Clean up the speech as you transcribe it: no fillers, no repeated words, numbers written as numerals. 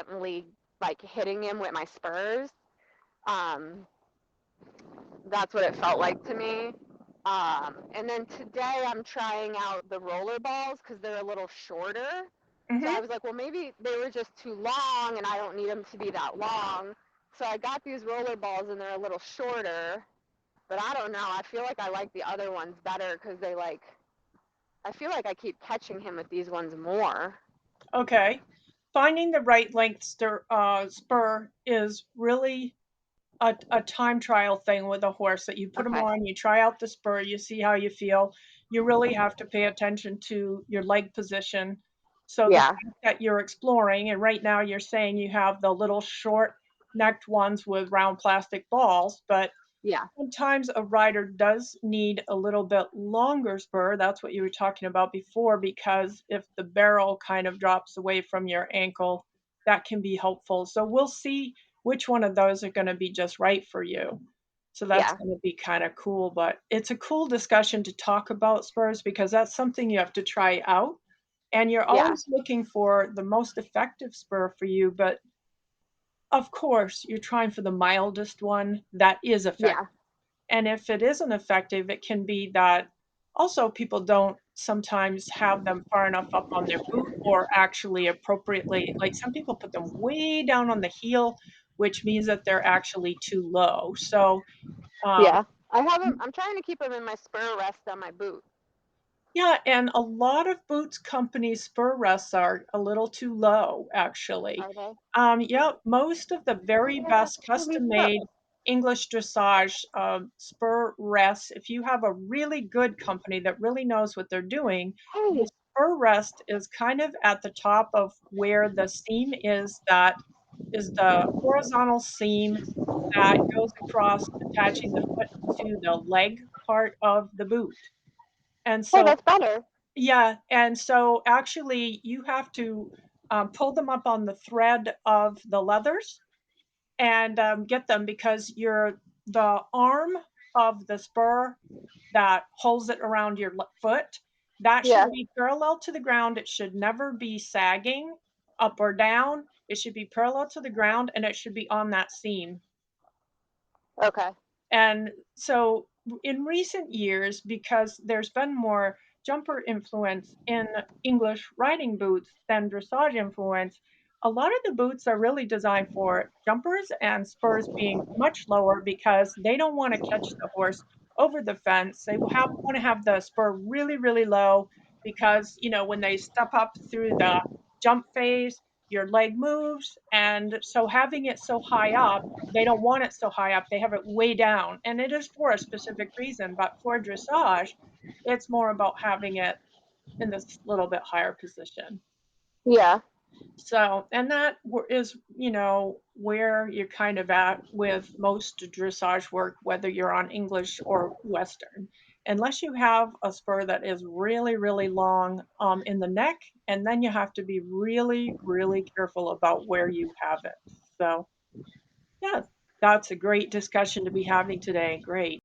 gently like hitting him with my spurs. Um, that's what it felt like to me. And then today I'm trying out the roller balls because they're a little shorter. So I Hmm. was like, well, maybe they were just too long and I don't need them to be that long. So I got these roller balls and they're a little shorter. But I don't know. I feel like I like the other ones better because they like, I feel like I keep catching him with these ones more. Okay. Finding the right length spur is really a time trial thing with a horse that you put them Okay. on, you try out the spur, you see how you feel. You really have to pay attention to your leg position. So the Yeah. fact that you're exploring, and right now you're saying you have the little short necked ones with round plastic balls, but Yeah. sometimes a rider does need a little bit longer spur. That's what you were talking about before, because if the barrel kind of drops away from your ankle, that can be helpful. So we'll see which one of those are going to be just right for you. So that's Yeah. going to be kind of cool. But it's a cool discussion to talk about spurs because that's something you have to try out. And you're Yeah. always looking for the most effective spur for you. But of course, you're trying for the mildest one that is effective. Yeah. And if it isn't effective, it can be that also people don't sometimes have them far enough up on their boot or actually appropriately. Like some people put them way down on the heel, which means that they're actually too low. So, um, Yeah. I have them. I'm trying to keep them in my spur rest on my boot. yeah, and a lot of boots companies' spur rests are a little too low, actually. Are they? Yeah, most of the very Yeah, best maybe custom made so. English dressage spur rests, if you have a really good company that really knows what they're doing, the Hey. spur rest is kind of at the top of where the seam is that is the horizontal seam that goes across attaching the foot to the leg part of the boot. And Hey, so that's better. yeah, and so actually you have to pull them up on the thread of the leathers and get them because the arm of the spur that holds it around your foot that should Yeah. be parallel to the ground. It should never be sagging up or down. It should be parallel to the ground and it should be on that seam. Okay. And so in recent years, because there's been more jumper influence in English riding boots than dressage influence, a lot of the boots are really designed for jumpers and spurs being much lower because they don't want to catch the horse over the fence. They want to have the spur really, really low because, when they step up through the jump phase, your leg moves. And so having it so high up, they don't want it so high up. They have it way down. And it is for a specific reason. But for dressage, it's more about having it in this little bit higher position. Yeah. So, and that is, where you're kind of at with most dressage work, whether you're on English or Western. Unless you have a spur that is really, really long in the neck, and then you have to be really, really careful about where you have it. So, yeah, that's a great discussion to be having today. Great.